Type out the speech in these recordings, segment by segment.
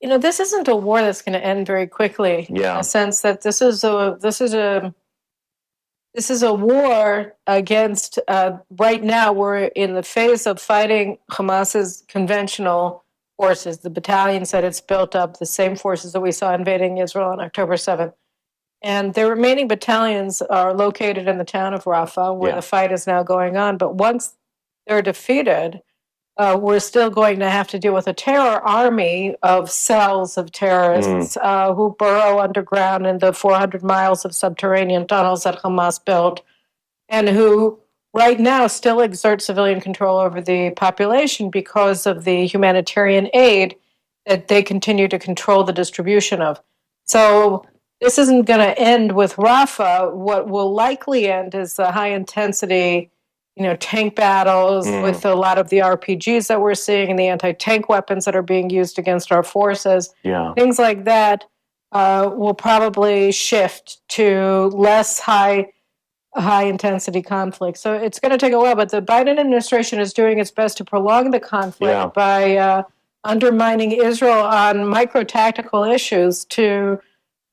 This isn't a war that's going to end very quickly. In Yeah. a sense that this is a war against. Right now, we're in the phase of fighting Hamas's conventional forces, the battalions that it's built up, the same forces that we saw invading Israel on October 7th. And the remaining battalions are located in the town of Rafah, where the fight is now going on. But once they're defeated, we're still going to have to deal with a terror army of cells of terrorists who burrow underground in the 400 miles of subterranean tunnels that Hamas built, and who right now still exert civilian control over the population because of the humanitarian aid that they continue to control the distribution of. So this isn't going to end with Rafah. What will likely end is the high intensity, tank battles with a lot of the RPGs that we're seeing and the anti-tank weapons that are being used against our forces. Yeah. Things like that will probably shift to less high intensity conflict. So it's going to take a while, but the Biden administration is doing its best to prolong the conflict by undermining Israel on micro tactical issues to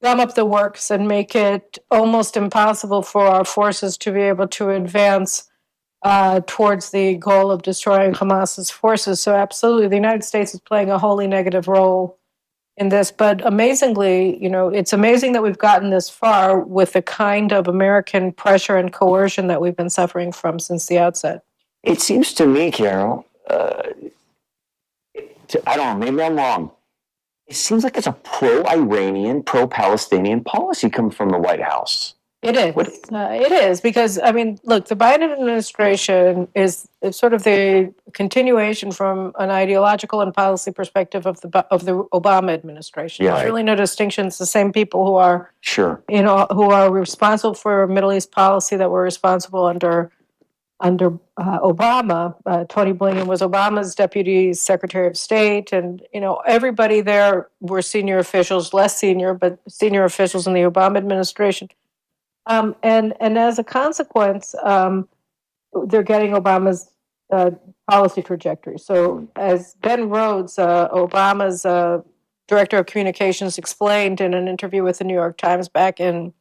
gum up the works and make it almost impossible for our forces to be able to advance towards the goal of destroying Hamas's forces. So absolutely, the United States is playing a wholly negative role in this. But amazingly, it's amazing that we've gotten this far with the kind of American pressure and coercion that we've been suffering from since the outset. It seems to me, Carol, I don't know, maybe I'm wrong. It seems like it's a pro-Iranian, pro-Palestinian policy coming from the White House. It is. It is because, look, the Biden administration is sort of the continuation from an ideological and policy perspective of the Obama administration. Yeah, There's really no distinction. It's the same people who are sure, who are responsible for Middle East policy that were responsible under Obama. Tony Blinken was Obama's deputy secretary of state, and everybody there were senior officials, less senior, but senior officials in the Obama administration. And as a consequence, they're getting Obama's policy trajectory. So as Ben Rhodes, Obama's director of communications, explained in an interview with the New York Times back in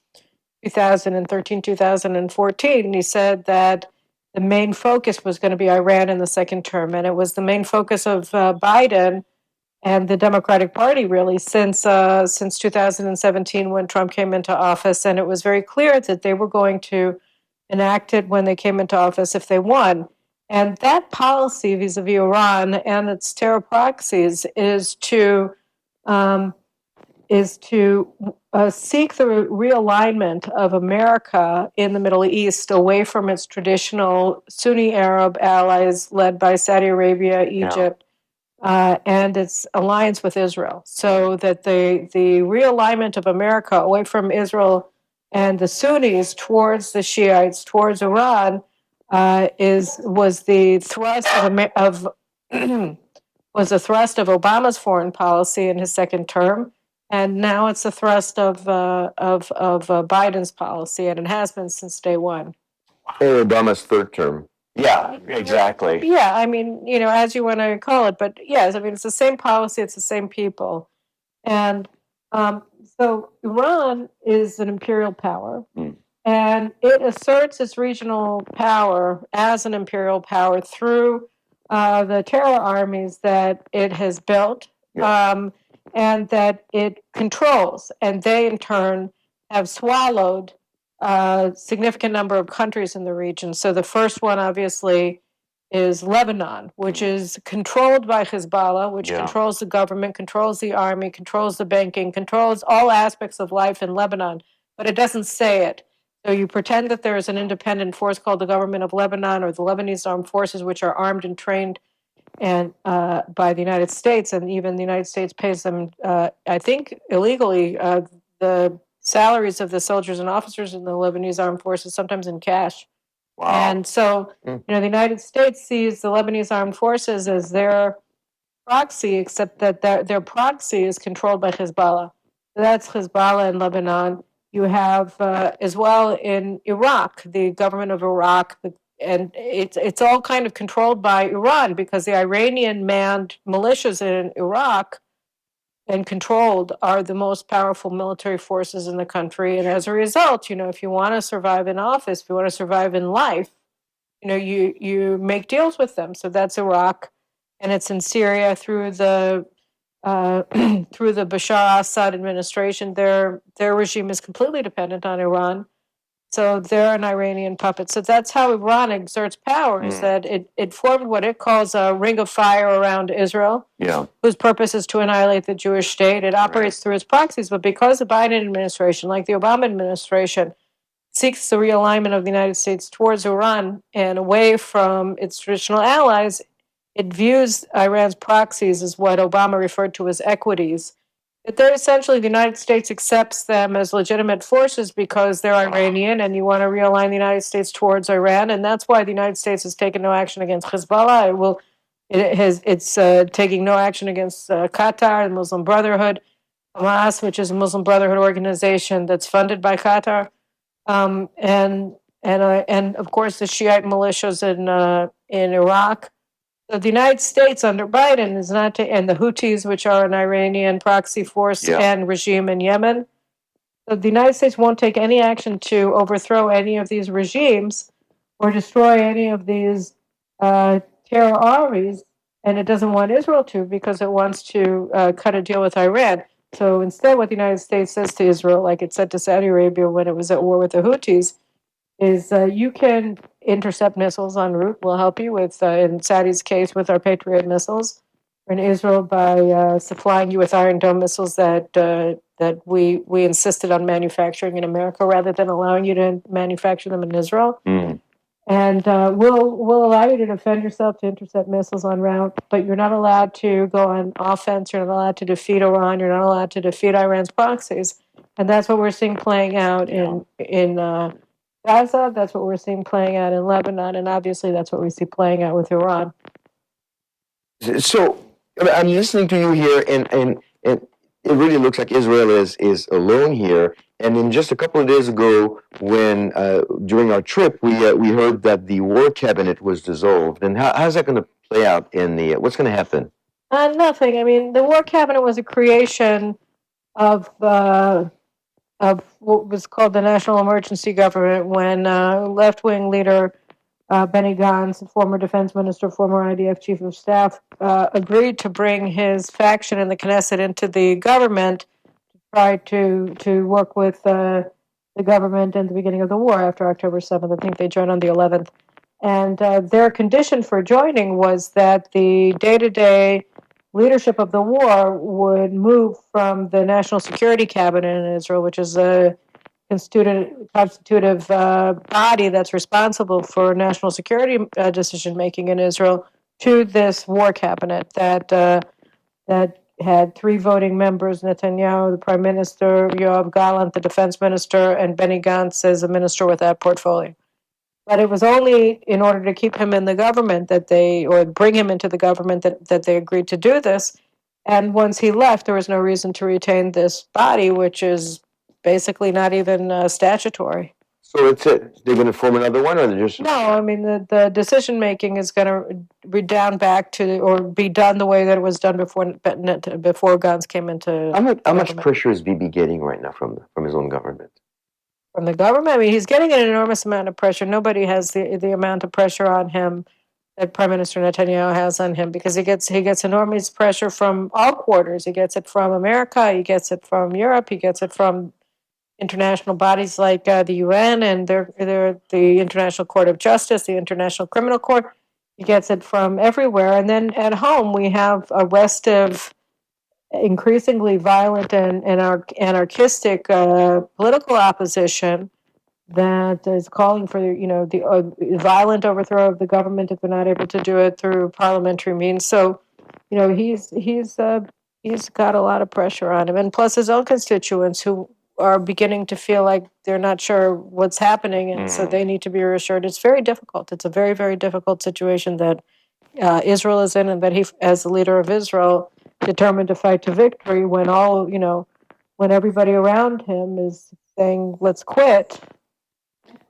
2013, 2014, he said that the main focus was going to be Iran in the second term. And it was the main focus of Biden and the Democratic Party, really, since 2017 when Trump came into office. And it was very clear that they were going to enact it when they came into office if they won. And that policy vis-a-vis Iran and its terror proxies is to seek the realignment of America in the Middle East away from its traditional Sunni Arab allies led by Saudi Arabia, Egypt, and its alliance with Israel, so that the realignment of America away from Israel and the Sunnis towards the Shiites, towards Iran, was the thrust of Obama's foreign policy in his second term, and now it's the thrust of Biden's policy, and it has been since day one. Or Obama's third term. Yeah, exactly. Yeah, as you want to call it, but yes, it's the same policy, it's the same people. And so Iran is an imperial power, and it asserts its regional power as an imperial power through the terror armies that it has built and that it controls. And they, in turn, have swallowed a significant number of countries in the region. So the first one, obviously, is Lebanon, which is controlled by Hezbollah, which controls the government, controls the army, controls the banking, controls all aspects of life in Lebanon, but it doesn't say it. So you pretend that there is an independent force called the Government of Lebanon or the Lebanese Armed Forces, which are armed and trained and by the United States, and even the United States pays them, I think, illegally, the salaries of the soldiers and officers in the Lebanese Armed Forces, sometimes in cash. Wow. And so, the United States sees the Lebanese Armed Forces as their proxy, except that their proxy is controlled by Hezbollah. So that's Hezbollah in Lebanon. You have, as well, in Iraq, the government of Iraq, and it's all kind of controlled by Iran because the Iranian manned militias in Iraq and controlled are the most powerful military forces in the country. And as a result, if you want to survive in office, if you want to survive in life, you make deals with them. So that's Iraq, and it's in Syria through the through the Bashar Assad administration. Their regime is completely dependent on Iran. So they're an Iranian puppet. So that's how Iran exerts power, is that it formed what it calls a ring of fire around Israel, whose purpose is to annihilate the Jewish state. It operates through its proxies, but because the Biden administration, like the Obama administration, seeks the realignment of the United States towards Iran and away from its traditional allies, it views Iran's proxies as what Obama referred to as equities. But they're essentially, the United States accepts them as legitimate forces because they're Iranian, and you want to realign the United States towards Iran, and that's why the United States has taken no action against Hezbollah. It's taking no action against Qatar, the Muslim Brotherhood, Hamas, which is a Muslim Brotherhood organization that's funded by Qatar, and of course the Shiite militias in Iraq. So the United States under Biden is not, and the Houthis, which are an Iranian proxy force and regime in Yemen. So the United States won't take any action to overthrow any of these regimes or destroy any of these terror armies, and it doesn't want Israel to, because it wants to cut a deal with Iran. So instead, what the United States says to Israel, like it said to Saudi Arabia when it was at war with the Houthis, is you can intercept missiles en route. We'll help you with, in Saudi's case, with our Patriot missiles, or in Israel by supplying you with Iron Dome missiles that we insisted on manufacturing in America rather than allowing you to manufacture them in Israel. And we'll allow you to defend yourself, to intercept missiles en route, but you're not allowed to go on offense. You're not allowed to defeat Iran. You're not allowed to defeat Iran's proxies. And that's what we're seeing playing out in Gaza. That's what we're seeing playing out in Lebanon, and obviously that's what we see playing out with Iran. So I'm listening to you here, and it really looks like Israel is alone here. And then just a couple of days ago, when during our trip, we heard that the war cabinet was dissolved. And how's that going to play out in the what's going to happen? Nothing. I mean, the war cabinet was a creation of what was called the National Emergency Government when left-wing leader Benny Gantz, the former defense minister, former IDF chief of staff, agreed to bring his faction in the Knesset into the government to try to work with the government in the beginning of the war after October 7th. I think they joined on the 11th. And their condition for joining was that the day-to-day leadership of the war would move from the National Security Cabinet in Israel, which is a constitutive body that's responsible for national security decision-making in Israel, to this war cabinet that had 3 voting members: Netanyahu, the prime minister; Yoav Gallant, the defense minister; and Benny Gantz as a minister with that portfolio. But it was only in order to keep him in the government or bring him into the government that they agreed to do this. And once he left, there was no reason to retain this body, which is basically not even statutory. So it's it. They're going to form another one, or they're just... No, I mean, the decision-making is going to redound back to, or be done the way that it was done before Gantz came into How much pressure is Bibi getting right now from his own government? From the government? I mean, he's getting an enormous amount of pressure. Nobody has the amount of pressure on him that Prime Minister Netanyahu has on him, because he gets enormous pressure from all quarters. He gets it from America. He gets it from Europe. He gets it from international bodies like the UN and they're the International Court of Justice, the International Criminal Court. He gets it from everywhere. And then at home, we have a restive, increasingly violent and anarchistic political opposition that is calling for the violent overthrow of the government if they're not able to do it through parliamentary means. So he's got a lot of pressure on him, and plus his own constituents who are beginning to feel like they're not sure what's happening, and so they need to be reassured. It's very difficult. It's a very, very difficult situation that Israel is in, and that he, as the leader of Israel, determined to fight to victory when when everybody around him is saying, let's quit.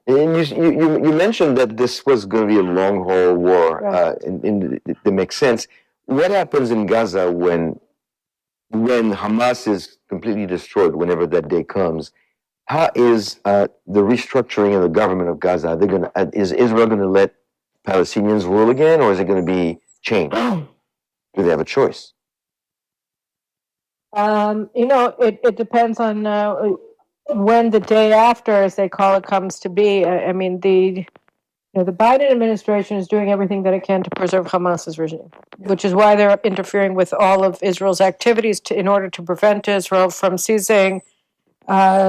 And you mentioned that this was going to be a long haul war, Right. and that makes sense. What happens in Gaza when when Hamas is completely destroyed, whenever that day comes, how is the restructuring of the government of Gaza? Are they going to? Is Israel going to let Palestinians rule again, or is it going to be changed? Do they have a choice? It depends on when the day after, as they call it, comes to be. I mean, the Biden administration is doing everything that it can to preserve Hamas's regime, which is why they're interfering with all of Israel's activities in order to prevent Israel from seizing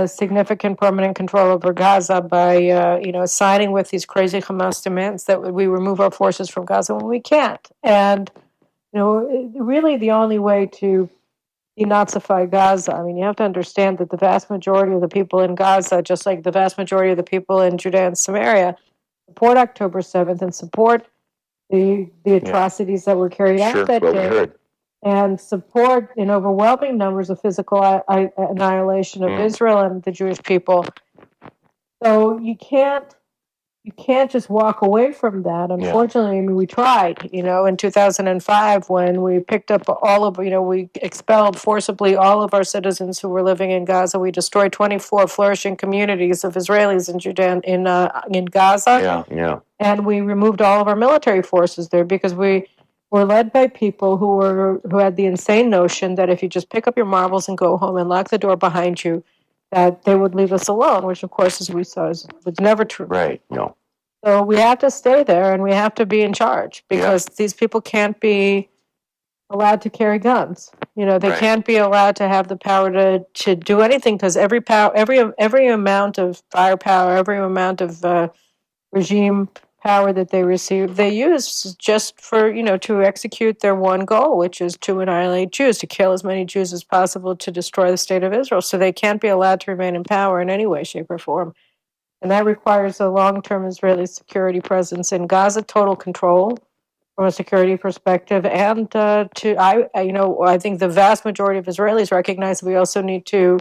significant permanent control over Gaza by, signing with these crazy Hamas demands that we remove our forces from Gaza when we can't. And, really the only way to denazify Gaza, I mean, you have to understand that the vast majority of the people in Gaza, just like the vast majority of the people in Judea and Samaria, support October 7th and support the atrocities that were carried out that day, and support in overwhelming numbers of physical annihilation of Israel and the Jewish people. So you can't just walk away from that. Unfortunately, I mean, we tried, in 2005 when we picked up we expelled forcibly all of our citizens who were living in Gaza. We destroyed 24 flourishing communities of Israelis in Judea, in Gaza. And we removed all of our military forces there because we were led by people who had the insane notion that if you just pick up your marbles and go home and lock the door behind you, that they would leave us alone, which of course, as we saw, was never true. Right. No. So we have to stay there and we have to be in charge because these people can't be allowed to carry guns. They can't be allowed to have the power to do anything because every amount of firepower, every amount of regime power that they receive, they use just for, to execute their one goal, which is to annihilate Jews, to kill as many Jews as possible, to destroy the state of Israel. So they can't be allowed to remain in power in any way, shape, or form. And that requires a long-term Israeli security presence in Gaza, total control from a security perspective. And I think the vast majority of Israelis recognize that we also need to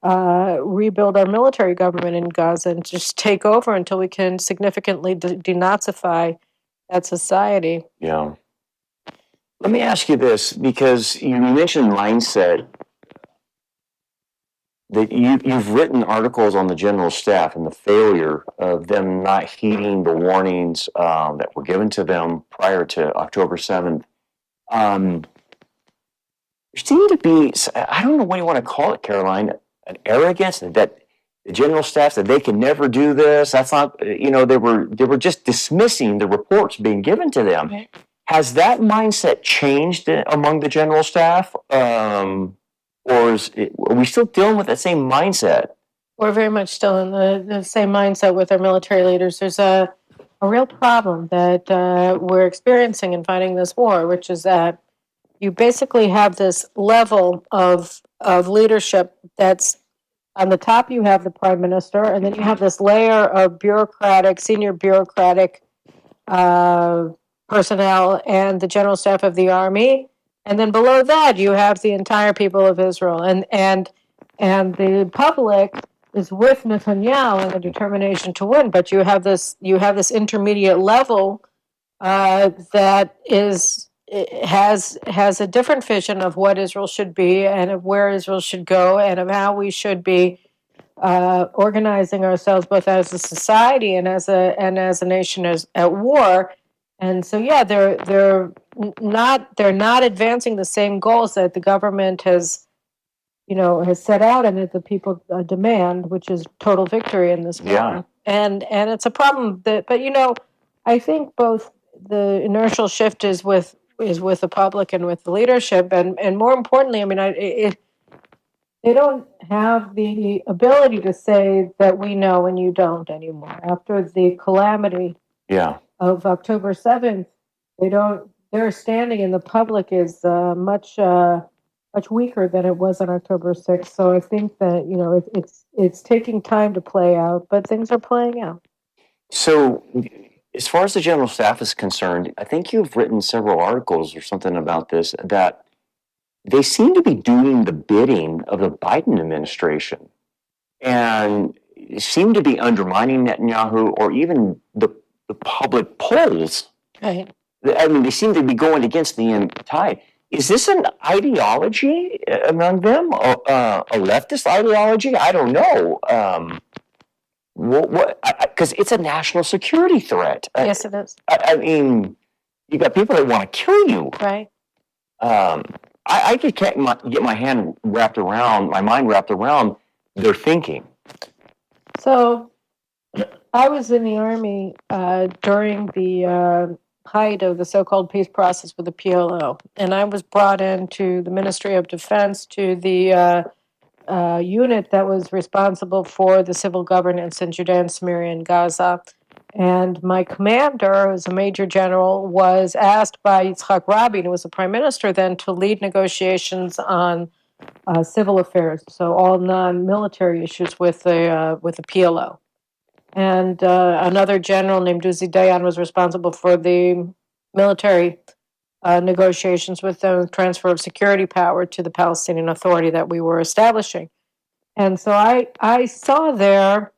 rebuild our military government in Gaza and just take over until we can significantly denazify that society. Yeah. Let me ask you this, because you mentioned mindset, that you've written articles on the general staff and the failure of them not heeding the warnings that were given to them prior to October 7th. There seemed to be, I don't know what you want to call it, Caroline, an arrogance that the general staff said they can never do this. That's not, they were just dismissing the reports being given to them. Right. Has that mindset changed among the general staff? Or are we still dealing with that same mindset? We're very much still in the same mindset with our military leaders. There's a real problem that we're experiencing in fighting this war, which is that you basically have this level of leadership that's on the top. You have the prime minister, and then you have this layer of senior bureaucratic personnel and the general staff of the army. And then below that, you have the entire people of Israel, and the public is with Netanyahu and the determination to win. But you have this intermediate level that has a different vision of what Israel should be and of where Israel should go and of how we should be organizing ourselves both as a society and as a nation at war. And so, they're not advancing the same goals that the government has set out and that the people demand, which is total victory in this war. Yeah. And it's a problem but I think both the inertial shift is with the public and with the leadership, and more importantly, I mean, they don't have the ability to say that we know and you don't anymore. After the calamity of October 7th, their standing in the public is much weaker than it was on October 6th. So I think that, it's taking time to play out, but things are playing out. So, as far as the general staff is concerned, I think you've written several articles or something about this, that they seem to be doing the bidding of the Biden administration and seem to be undermining Netanyahu or even the public polls. Right. I mean, they seem to be going against the tide. is this an ideology among them? A leftist ideology? I don't know. What? Because it's a national security threat. Yes, it is. I mean, you got people that want to kill you. Right. I just can't get my mind wrapped around their thinking. So I was in the Army during the height of the so-called peace process with the PLO, and I was brought into the Ministry of Defense to the unit that was responsible for the civil governance in Judea and Samaria and Gaza. And my commander, who was a major general, was asked by Yitzhak Rabin, who was the prime minister then, to lead negotiations on civil affairs, so all non-military issues with the PLO. And another general named Uzi Dayan was responsible for the military negotiations with the transfer of security power to the Palestinian Authority that we were establishing. And so I saw there,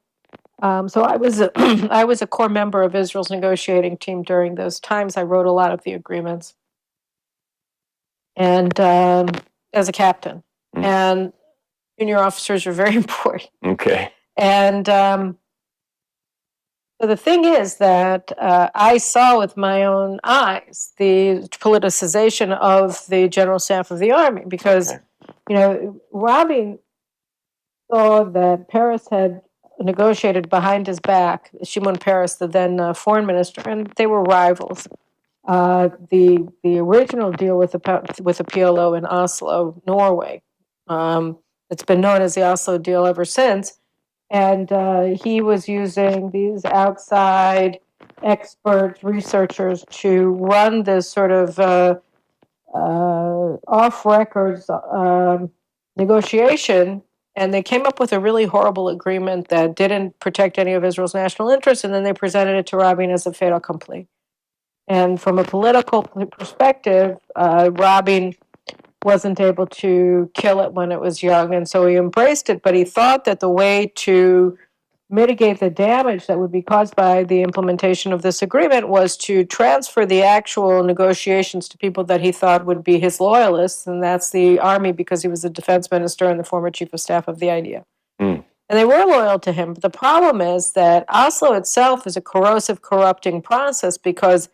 so I was I was a core member of Israel's negotiating team during those times. I wrote a lot of the agreements, and as a captain, and junior officers are very important. Okay. And so the thing is that I saw with my own eyes the politicization of the general staff of the army because, Rabin saw that Peres had negotiated behind his back, Shimon Peres, the then foreign minister, and they were rivals. The original deal with the PLO in Oslo, Norway, it's been known as the Oslo deal ever since. And he was using these outside experts, researchers, to run this sort of off-records negotiation. And they came up with a really horrible agreement that didn't protect any of Israel's national interests. And then they presented it to Rabin as a fait accompli. And from a political perspective, Rabin wasn't able to kill it when it was young, and so he embraced it, but he thought that the way to mitigate the damage that would be caused by the implementation of this agreement was to transfer the actual negotiations to people that he thought would be his loyalists, and that's the army, because he was the defense minister and the former chief of staff of the IDF. And they were loyal to him, but the problem is that Oslo itself is a corrosive, corrupting process because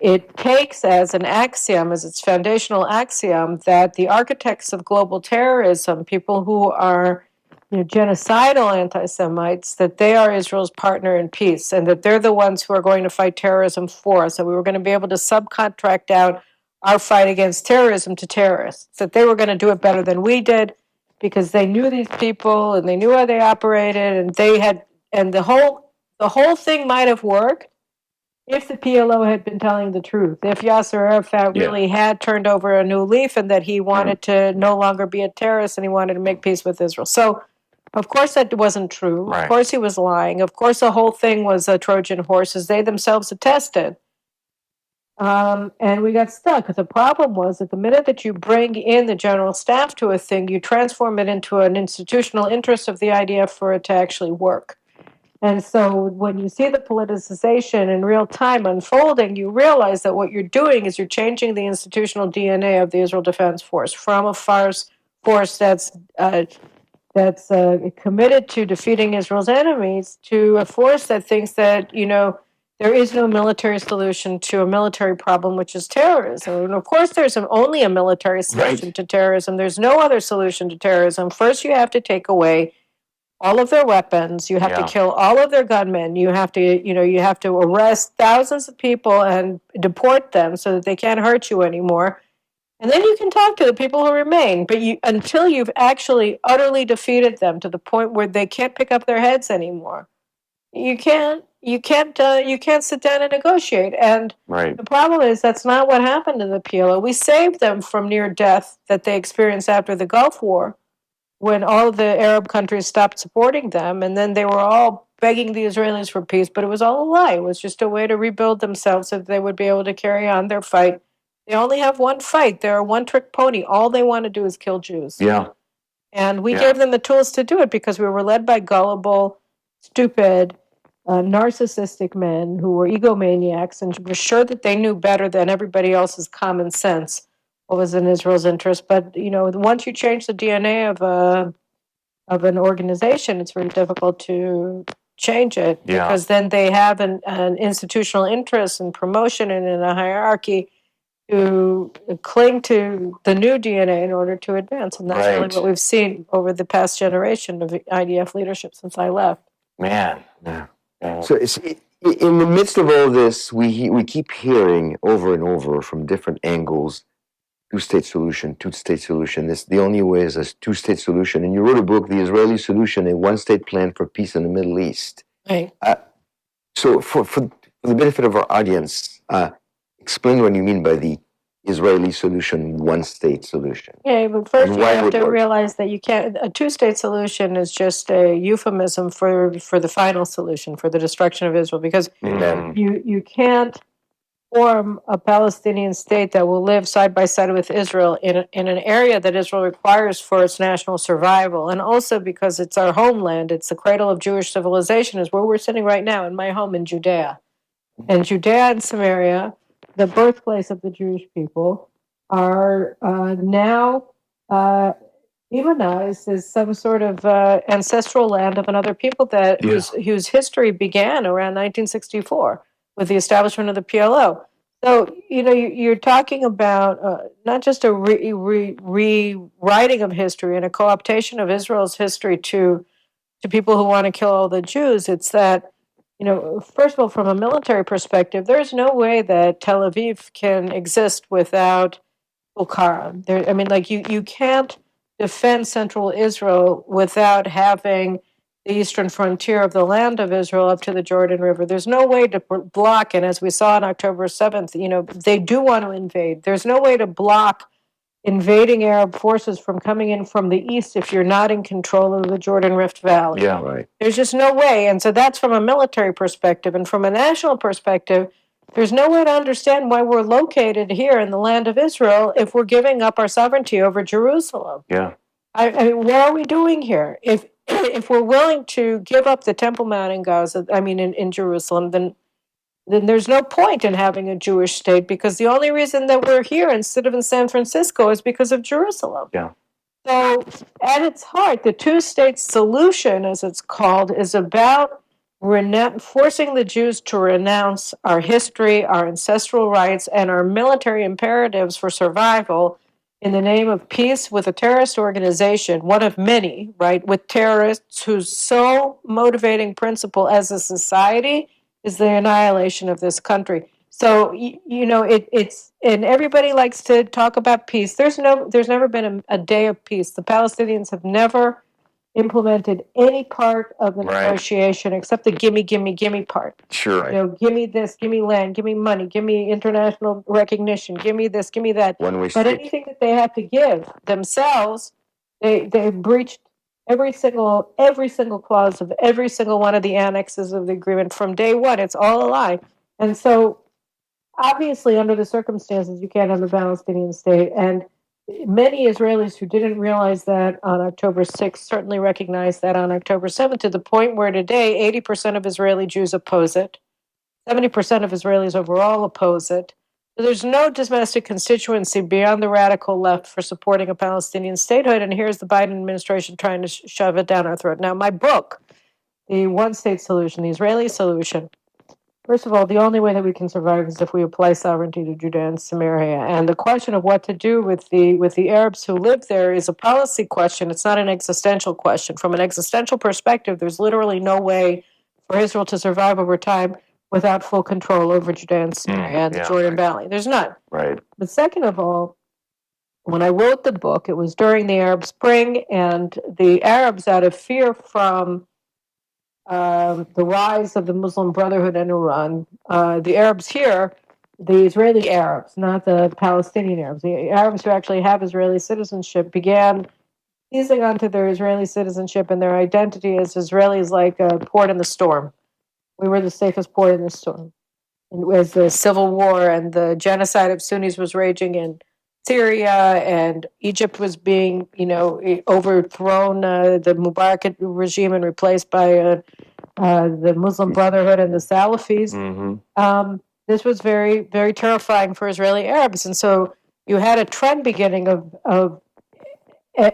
it takes as an axiom, as its foundational axiom, that the architects of global terrorism, people who are genocidal anti-Semites, that they are Israel's partner in peace, and that they're the ones who are going to fight terrorism for us. So we were going to be able to subcontract out our fight against terrorism to terrorists, that they were going to do it better than we did because they knew these people and they knew how they operated, and they had, and the whole thing might have worked if the PLO had been telling the truth, if Yasser Arafat really had turned over a new leaf and that he wanted to no longer be a terrorist and he wanted to make peace with Israel. So, of course, that wasn't true. Right. Of course, he was lying. Of course, the whole thing was a Trojan horse, as they themselves attested. And we got stuck. The problem was that the minute that you bring in the general staff to a thing, you transform it into an institutional interest of the IDF for it to actually work. And so when you see the politicization in real time unfolding, you realize that what you're doing is you're changing the institutional DNA of the Israel Defense Force from a force that's committed to defeating Israel's enemies to a force that thinks that, there is no military solution to a military problem, which is terrorism. And of course, there's only a military solution to terrorism. There's no other solution to terrorism. First, you have to take away all of their weapons. You have to kill all of their gunmen. You have to, arrest thousands of people and deport them so that they can't hurt you anymore. And then you can talk to the people who remain. But until you've actually utterly defeated them to the point where they can't pick up their heads anymore, you can't sit down and negotiate. And the problem is that's not what happened to the PLO. We saved them from near death that they experienced after the Gulf War, when all of the Arab countries stopped supporting them, and then they were all begging the Israelis for peace, but it was all a lie. It was just a way to rebuild themselves so that they would be able to carry on their fight. They only have one fight. They're a one-trick pony. All they want to do is kill Jews. And we gave them the tools to do it because we were led by gullible, stupid, narcissistic men who were egomaniacs and were sure that they knew better than everybody else's common sense what was in Israel's interest. But once you change the DNA of an organization, it's very difficult to change it because then they have an institutional interest in promotion and in a hierarchy to cling to the new DNA in order to advance. And that's really what we've seen over the past generation of IDF leadership since I left. Man. Yeah. So in the midst of all this, we keep hearing over and over from different angles, two-state solution, two-state solution. This the only way is a two-state solution. And you wrote a book, The Israeli Solution, a one-state plan for peace in the Middle East. Right. So for the benefit of our audience, explain what you mean by the Israeli solution, one-state solution. Yeah, but first And you why have would to work? realize that you can't. A two-state solution is just a euphemism for the final solution, for the destruction of Israel, because Amen. you can't form a Palestinian state that will live side by side with Israel in an area that Israel requires for its national survival, and also because it's our homeland. It's the cradle of Jewish civilization, is where we're sitting right now in my home in Judea. And Judea and Samaria, the birthplace of the Jewish people, are now demonized as some sort of ancestral land of another people whose history began around 1964 with the establishment of the PLO. So you're talking about not just a rewriting of history and a co-optation of Israel's history to people who want to kill all the Jews. It's that, first of all, from a military perspective, there's no way that Tel Aviv can exist without Bukhara. You can't defend central Israel without having the eastern frontier of the land of Israel up to the Jordan River. There's no way to block, and as we saw on October 7th, they do want to invade. There's no way to block invading Arab forces from coming in from the east if you're not in control of the Jordan Rift Valley. Yeah, right. There's just no way. And so that's from a military perspective. And from a national perspective, there's no way to understand why we're located here in the land of Israel if we're giving up our sovereignty over Jerusalem. Yeah. I mean, what are we doing here? If we're willing to give up the Temple Mount in Gaza, in Jerusalem, then there's no point in having a Jewish state, because the only reason that we're here instead of in San Francisco is because of Jerusalem. Yeah. So at its heart, the two-state solution, as it's called, is about forcing the Jews to renounce our history, our ancestral rights, and our military imperatives for survival in the name of peace with a terrorist organization, one of many, right, with terrorists whose sole motivating principle as a society is the annihilation of this country. So it's and everybody likes to talk about peace. There's never been a day of peace. The Palestinians have never implemented any part of the negotiation except the gimme part. Sure. Give me this, give me land, give me money, give me international recognition, give me this, give me that. One-way But street. anything that they have to give themselves, they've breached every single clause of every single one of the annexes of the agreement from day one. It's all a lie. And so obviously under the circumstances you can't have a Palestinian state, and many Israelis who didn't realize that on October 6th certainly recognized that on October 7th, to the point where today 80% of Israeli Jews oppose it. 70% of Israelis overall oppose it. So there's no domestic constituency beyond the radical left for supporting a Palestinian statehood, and here's the Biden administration trying to shove it down our throat. Now, my book, The One-State Solution, The Israeli Solution, first of all, the only way that we can survive is if we apply sovereignty to Judea and Samaria. And the question of what to do with the Arabs who live there is a policy question. It's not an existential question. From an existential perspective, there's literally no way for Israel to survive over time without full control over Judea and Samaria and the Jordan Valley. There's none. Right. But second of all, when I wrote the book, it was during the Arab Spring, and the Arabs, out of fear from the rise of the Muslim Brotherhood in Iran, the Arabs here, the Israeli Arabs, not the Palestinian Arabs, the Arabs who actually have Israeli citizenship, began seizing onto their Israeli citizenship and their identity as Israelis, like a port in the storm. We were the safest port in the storm. And as the civil war and the genocide of Sunnis was raging in Syria, and Egypt was being, overthrown, the Mubarak regime, and replaced by the Muslim Brotherhood and the Salafis. Mm-hmm. This was very, very terrifying for Israeli Arabs. And so you had a trend beginning of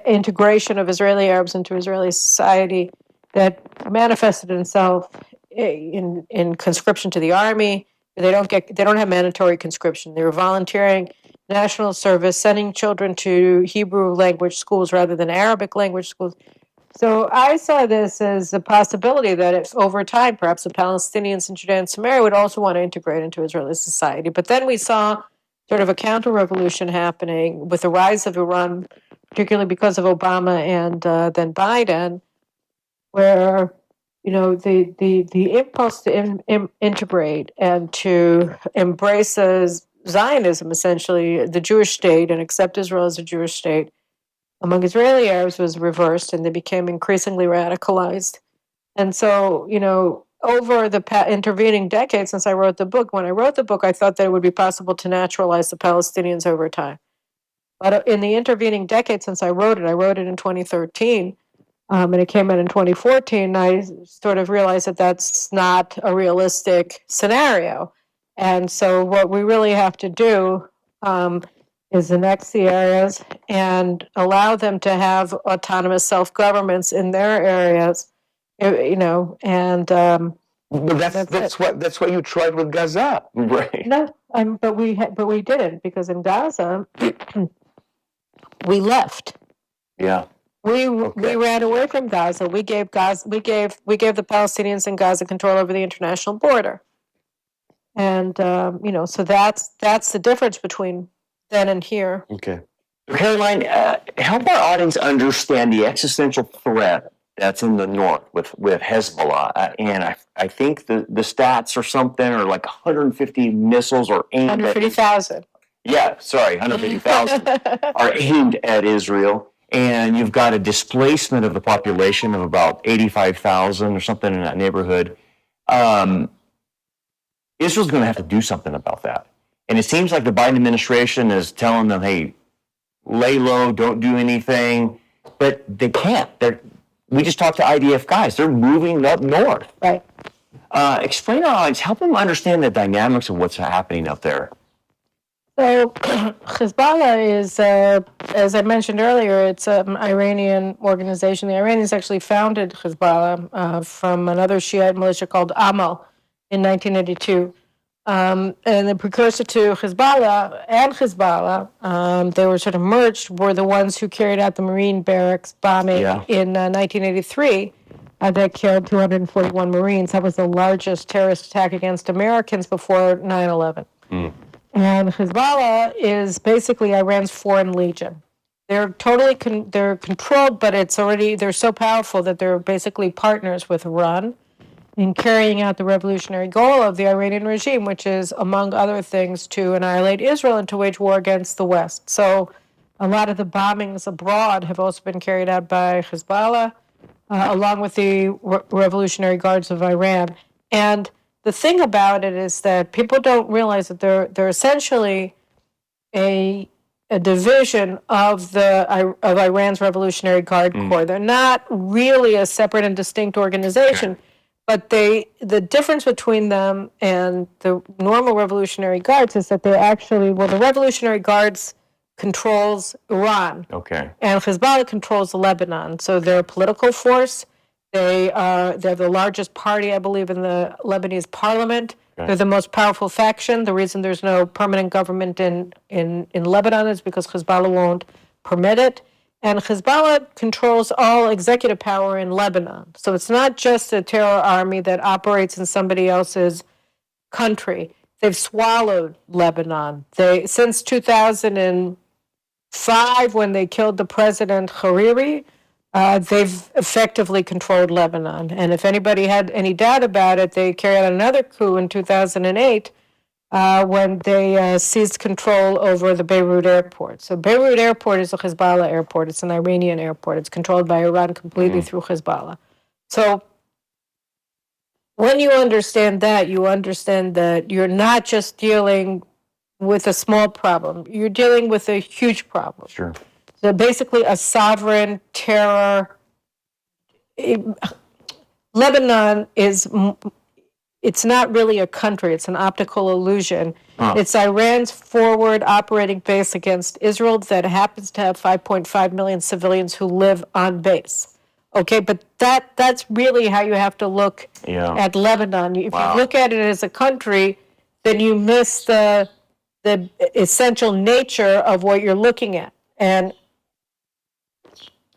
integration of Israeli Arabs into Israeli society that manifested itself in conscription to the army. They don't have mandatory conscription. They were volunteering, national service, sending children to Hebrew language schools rather than Arabic language schools. So I saw this as a possibility that if over time, perhaps the Palestinians in Judea and Samaria would also want to integrate into Israeli society. But then we saw sort of a counter-revolution happening with the rise of Iran, particularly because of Obama and then Biden, where the impulse to integrate and to embrace Zionism, essentially the Jewish state, and accept Israel as a Jewish state, among Israeli Arabs was reversed, and they became increasingly radicalized. And so, over the intervening decades since I wrote the book, when I wrote the book, I thought that it would be possible to naturalize the Palestinians over time. But in the intervening decades since I wrote it in 2013, and it came out in 2014, I sort of realized that that's not a realistic scenario. And so what we really have to do is annex the areas and allow them to have autonomous self-governments in their areas, and But that's what you tried with Gaza. Right. no, but we didn't, because in Gaza we left. Yeah. We Okay. ran away from Gaza. We gave the Palestinians in Gaza control over the international border, and so that's the difference between then and here. Okay. Caroline, help our audience understand the existential threat that's in the north with Hezbollah. And I think the stats or something are like 150 missiles are aimed at 150,000. Yeah, sorry, 150,000 are aimed at Israel. And you've got a displacement of the population of about 85,000 or something in that neighborhood. Israel's going to have to do something about that. And it seems like the Biden administration is telling them, hey, lay low, don't do anything. But they can't. We just talked to IDF guys. They're moving up north. Right. Explain our audience, help them understand the dynamics of what's happening up there. So Hezbollah is, as I mentioned earlier, it's an Iranian organization. The Iranians actually founded Hezbollah from another Shiite militia called Amal in 1982. And the precursor to Hezbollah and Hezbollah, they were sort of merged, were the ones who carried out the Marine barracks bombing in 1983 that killed 241 Marines. That was the largest terrorist attack against Americans before 9/11. And Hezbollah is basically Iran's foreign legion. They're totally they're controlled, but they're so powerful that they're basically partners with Iran in carrying out the revolutionary goal of the Iranian regime, which is, among other things, to annihilate Israel and to wage war against the West. So a lot of the bombings abroad have also been carried out by Hezbollah, along with the Revolutionary Guards of Iran. And the thing about it is that people don't realize that they're essentially a division of Iran's Revolutionary Guard Corps. They're not really a separate and distinct organization, but the difference between them and the normal Revolutionary Guards is that the Revolutionary Guards controls Iran. Okay. And Hezbollah controls Lebanon. So they're a political force. They're the largest party, I believe, in the Lebanese parliament. Okay. They're the most powerful faction. The reason there's no permanent government in Lebanon is because Hezbollah won't permit it. And Hezbollah controls all executive power in Lebanon. So it's not just a terror army that operates in somebody else's country. They've swallowed Lebanon. Since 2005, when they killed the president Hariri, they've effectively controlled Lebanon. And if anybody had any doubt about it, they carried out another coup in 2008 when they seized control over the Beirut airport. So Beirut airport is a Hezbollah airport. It's an Iranian airport. It's controlled by Iran completely through Hezbollah. So when you understand that, you understand that you're not just dealing with a small problem. You're dealing with a huge problem. Sure. So basically a sovereign terror. Lebanon is it's not really a country, it's an optical illusion. Huh. It's Iran's forward operating base against Israel that happens to have 5.5 million civilians who live on base. Okay, but that's really how you have to look at Lebanon. If you look at it as a country, then you miss the essential nature of what you're looking at. And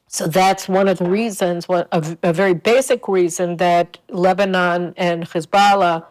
so that's one of the reasons, a very basic reason that Lebanon and Hezbollah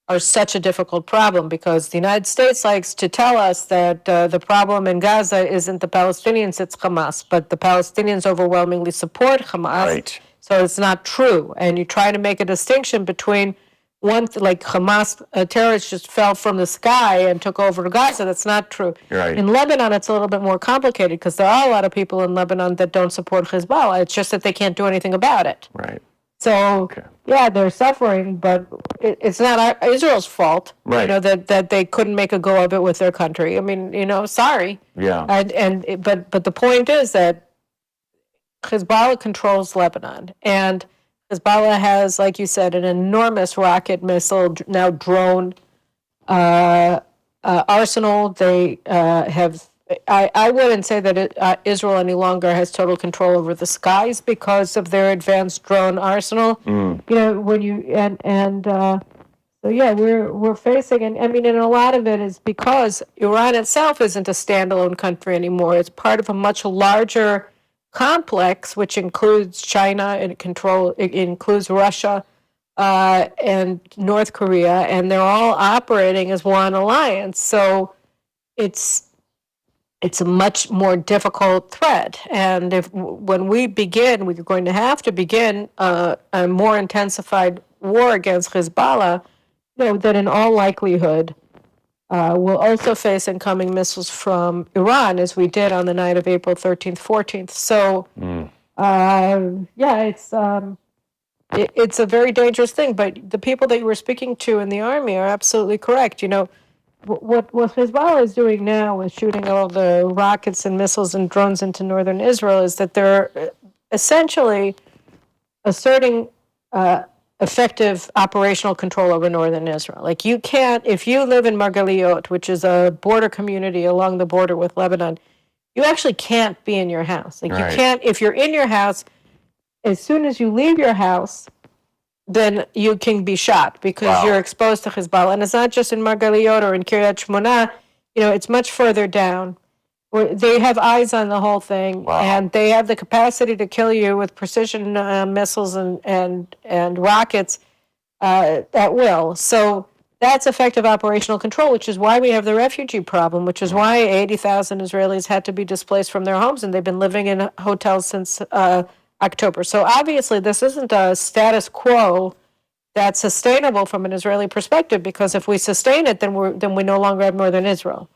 are such a difficult problem, because the United States likes to tell us that the problem in Gaza isn't the Palestinians, it's Hamas, but the Palestinians overwhelmingly support Hamas. Right. So it's not true. And you try to make a distinction between like Hamas terrorists just fell from the sky and took over Gaza. That's not true. Right. In Lebanon, it's a little bit more complicated, because there are a lot of people in Lebanon that don't support Hezbollah. It's just that they can't do anything about it. Right. So, yeah, they're suffering, but it's not Israel's fault. Right. You know, that they couldn't make a go of it with their country. I mean, you know, sorry. Yeah. But the point is that Hezbollah controls Lebanon, and Hezbollah has, like you said, an enormous rocket missile, now drone arsenal. They have. I wouldn't say that Israel any longer has total control over the skies because of their advanced drone arsenal. You know, when you so yeah, we're facing, and I mean, and a lot of it is because Iran itself isn't a standalone country anymore. It's part of a much larger complex, which includes China and it includes Russia and North Korea, and they're all operating as one alliance. So it's a much more difficult threat. And when we begin, we're going to have to begin a more intensified war against Hezbollah, you know, that in all likelihood we'll also face incoming missiles from Iran, as we did on the night of April 13th, 14th. So, it's a very dangerous thing. But the people that you were speaking to in the army are absolutely correct. You know, what Hezbollah is doing now with shooting all the rockets and missiles and drones into northern Israel is that they're essentially asserting effective operational control over northern Israel. Like, you can't, if you live in Margaliot, which is a border community along the border with Lebanon, you actually can't be in your house. Like, you can't, if you're in your house, as soon as you leave your house, then you can be shot because you're exposed to Hezbollah. And it's not just in Margaliot or in Kiryat Shmona, you know, it's much further down. Where they have eyes on the whole thing, and they have the capacity to kill you with precision missiles and rockets at will. So that's effective operational control, which is why we have the refugee problem, which is why 80,000 Israelis had to be displaced from their homes, and they've been living in hotels since October. So obviously this isn't a status quo that's sustainable from an Israeli perspective, because if we sustain it, then we no longer have northern Israel.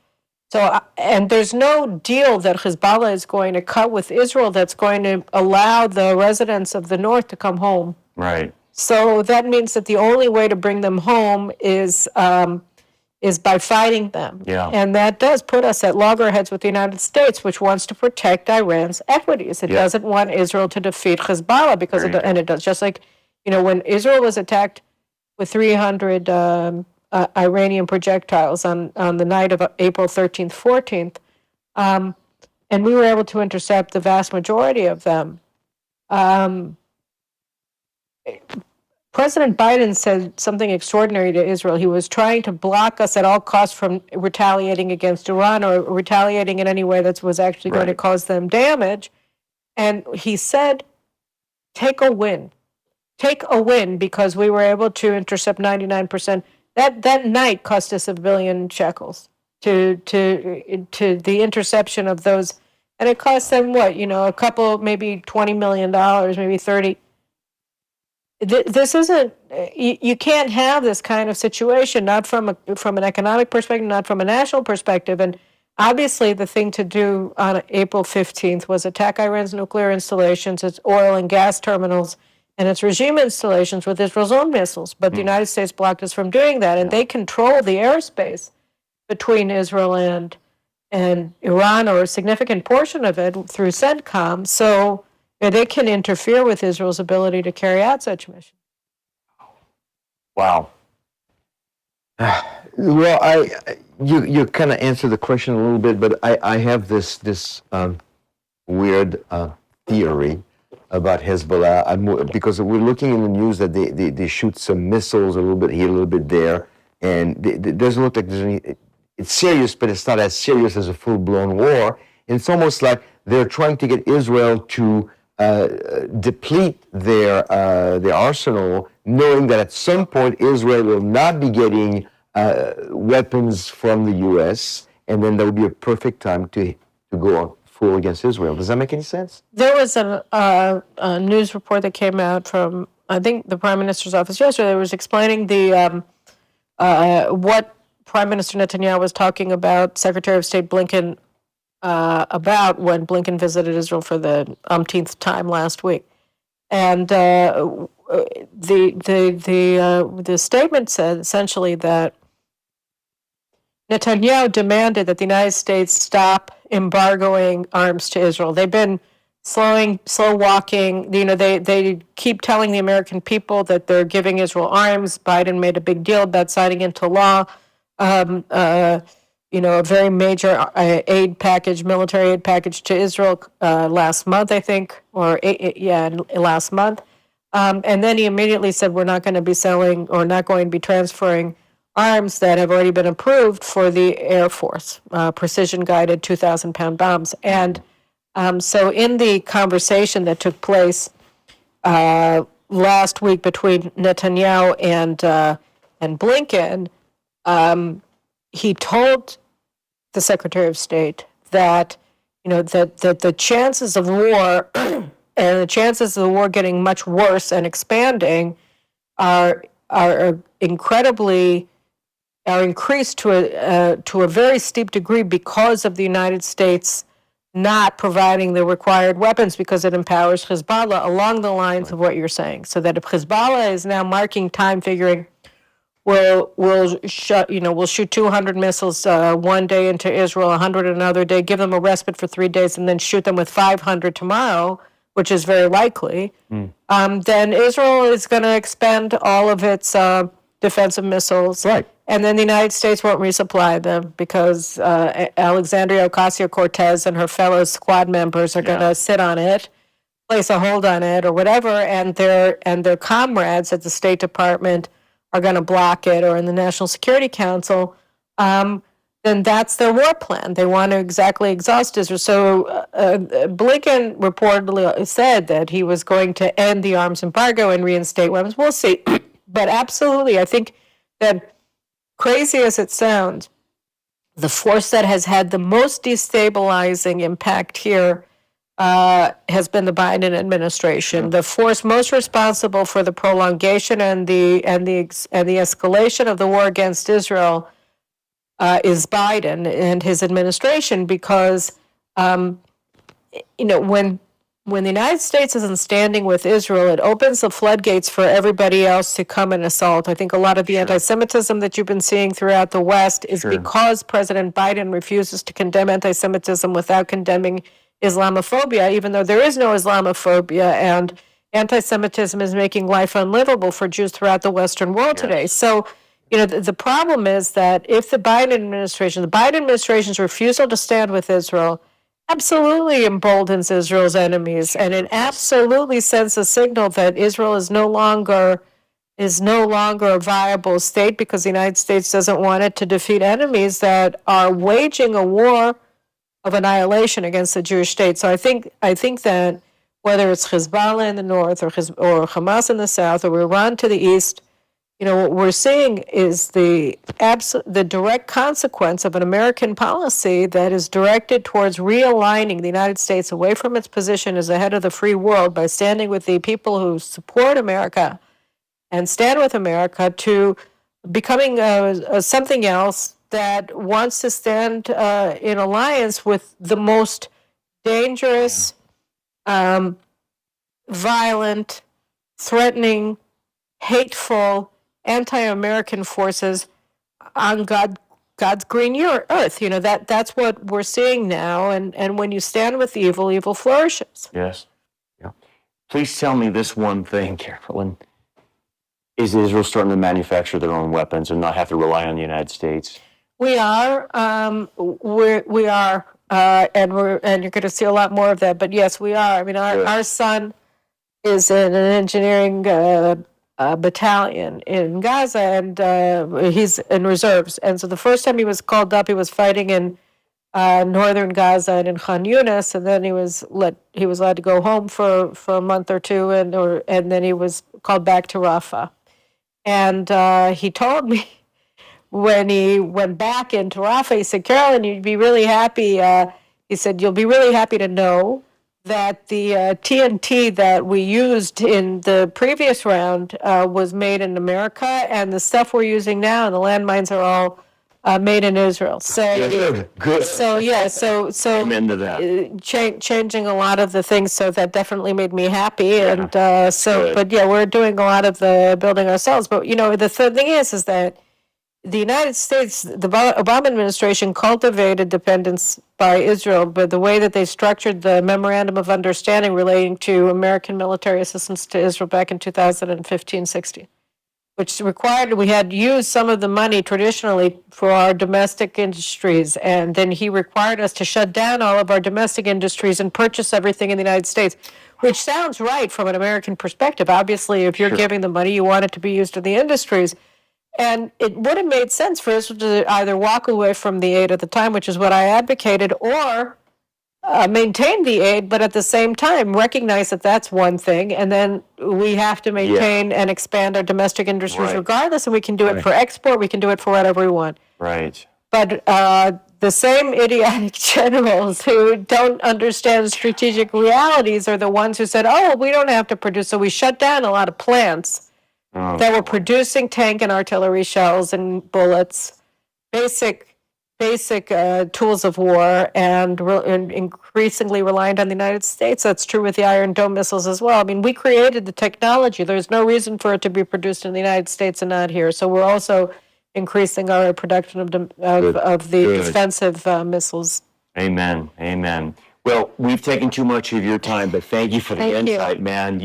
So, and there's no deal that Hezbollah is going to cut with Israel that's going to allow the residents of the north to come home. Right. So that means that the only way to bring them home is by fighting them. Yeah. And that does put us at loggerheads with the United States, which wants to protect Iran's equities. It doesn't want Israel to defeat Hezbollah because and it does. Just like, you know, when Israel was attacked with 300 Iranian projectiles on the night of April 13th, 14th, and we were able to intercept the vast majority of them. President Biden said something extraordinary to Israel. He was trying to block us at all costs from retaliating against Iran or retaliating in any way that was actually going to cause them damage. And he said, take a win. Take a win, because we were able to intercept 99%. That night cost us $1 billion shekels to the interception of those. And it cost them what, you know, a couple, maybe $20 million, maybe 30. This isn't, you can't have this kind of situation, not from an economic perspective, not from a national perspective. And obviously the thing to do on April 15th was attack Iran's nuclear installations, its oil and gas terminals, and its regime installations with Israel's own missiles. But the United States blocked us from doing that, and they control the airspace between Israel and Iran, or a significant portion of it, through CENTCOM. So they can interfere with Israel's ability to carry out such missions. Wow. Well, you kind of answered the question a little bit, but I have this weird theory about Hezbollah. Because we're looking in the news that they shoot some missiles a little bit here, a little bit there, and it doesn't look like there's any. It's serious, but it's not as serious as a full-blown war. And it's almost like they're trying to get Israel to deplete their arsenal, knowing that at some point Israel will not be getting weapons from the U.S., and then there will be a perfect time to go on full against Israel. Does that make any sense? There was a news report that came out from, I think, the Prime Minister's office yesterday. It was explaining the what Prime Minister Netanyahu was talking about Secretary of State Blinken about when Blinken visited Israel for the umpteenth time last week. And the statement said essentially that Netanyahu demanded that the United States stop embargoing arms to Israel. They've been slow walking. They keep telling the American people that they're giving Israel arms. Biden made a big deal about signing into law, a very major military aid package to Israel last month, I think, last month. And then he immediately said, we're not going to be selling or not going to be transferring arms that have already been approved for the Air Force, precision-guided 2,000-pound bombs. And so in the conversation that took place last week between Netanyahu and Blinken, he told the Secretary of State that that the chances of war and the chances of the war getting much worse and expanding are increased to a very steep degree because of the United States not providing the required weapons, because it empowers Hezbollah along the lines of what you're saying. So that if Hezbollah is now marking time, figuring we'll shoot 200 missiles one day into Israel, 100 another day, give them a respite for 3 days, and then shoot them with 500 tomorrow, which is very likely, then Israel is going to expend all of its defensive missiles. Right. And then the United States won't resupply them because Alexandria Ocasio-Cortez and her fellow squad members are going to sit on it, place a hold on it or whatever, and their comrades at the State Department are going to block it, or in the National Security Council, then that's their war plan. They want to exactly exhaust Israel. So Blinken reportedly said that he was going to end the arms embargo and reinstate weapons. We'll see. But absolutely, I think that, crazy as it sounds, the force that has had the most destabilizing impact here has been the Biden administration. The force most responsible for the prolongation and the escalation of the war against Israel is Biden and his administration, because when the United States isn't standing with Israel, it opens the floodgates for everybody else to come and assault. I think a lot of the anti-Semitism that you've been seeing throughout the West is because President Biden refuses to condemn anti-Semitism without condemning Islamophobia, even though there is no Islamophobia, and anti-Semitism is making life unlivable for Jews throughout the Western world today. So, the problem is that if the Biden administration's refusal to stand with Israel absolutely emboldens Israel's enemies, and it absolutely sends a signal that Israel is no longer a viable state, because the United States doesn't want it to defeat enemies that are waging a war of annihilation against the Jewish state. So I think that whether it's Hezbollah in the north or Hamas in the south or Iran to the east, what we're seeing is the direct consequence of an American policy that is directed towards realigning the United States away from its position as the head of the free world by standing with the people who support America and stand with America, to becoming something else that wants to stand in alliance with the most dangerous, violent, threatening, hateful, anti-American forces on God's green earth. That's what we're seeing now. And when you stand with evil, evil flourishes. Yes. Yeah. Please tell me this one thing, Carolyn. Is Israel starting to manufacture their own weapons and not have to rely on the United States? We are, we are, and you're going to see a lot more of that. But yes, we are. I mean, our son is in an engineering battalion in Gaza, and he's in reserves. And so the first time he was called up, he was fighting in northern Gaza and in Khan Yunis, and then he was allowed to go home for a month or two, and then he was called back to Rafah. And he told me when he went back into Rafah, he said, "Caroline, you'd be really happy." He said, "You'll be really happy to know that the TNT that we used in the previous round was made in America, and the stuff we're using now, and the landmines are all made in Israel." So Good. So yeah, so I'm into that. Changing a lot of the things, so that definitely made me happy. And good. but yeah, we're doing a lot of the building ourselves. But the thing is that the United States, the Obama administration cultivated dependence by Israel, but the way that they structured the memorandum of understanding relating to American military assistance to Israel back in 2015-16, which required we had used some of the money traditionally for our domestic industries, and then he required us to shut down all of our domestic industries and purchase everything in the United States, which sounds right from an American perspective. Obviously, if you're giving the money, you want it to be used in the industries. And it would have made sense for Israel to either walk away from the aid at the time, which is what I advocated, or maintain the aid, but at the same time recognize that that's one thing, and then we have to maintain and expand our domestic industries regardless, and we can do it for export, we can do it for whatever we want. Right. But the same idiotic generals who don't understand strategic realities are the ones who said, "Oh, we don't have to produce," so we shut down a lot of plants that were producing tank and artillery shells and bullets, basic tools of war, and increasingly reliant on the United States. That's true with the Iron Dome missiles as well. I mean, we created the technology. There's no reason for it to be produced in the United States and not here. So we're also increasing our production of the defensive missiles. Amen. Amen. Well, we've taken too much of your time, but thank you for the insight, man.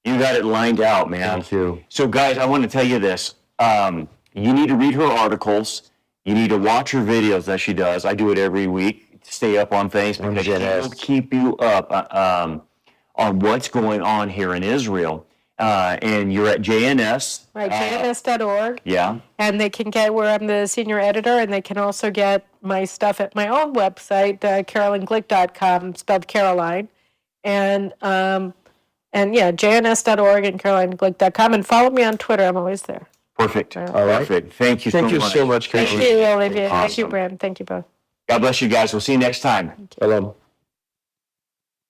You got it lined out, man. Thank you. So, guys, I want to tell you this. You need to read her articles. You need to watch her videos that she does. I do it every week to stay up on things because it will keep you up on what's going on here in Israel. And you're at JNS. Right, JNS.org. Yeah. And they can get where I'm the senior editor, and they can also get my stuff at my own website, CarolineGlick.com, spelled Caroline. And yeah, jns.org and CarolineGlick.com, and follow me on Twitter. I'm always there. Perfect. All right. Perfect. Thank you Thank you so much, Thank Caroline. you, Olivia. Thank you, Awesome. Bram. Thank you both. God bless you guys. We'll see you next time. Shalom.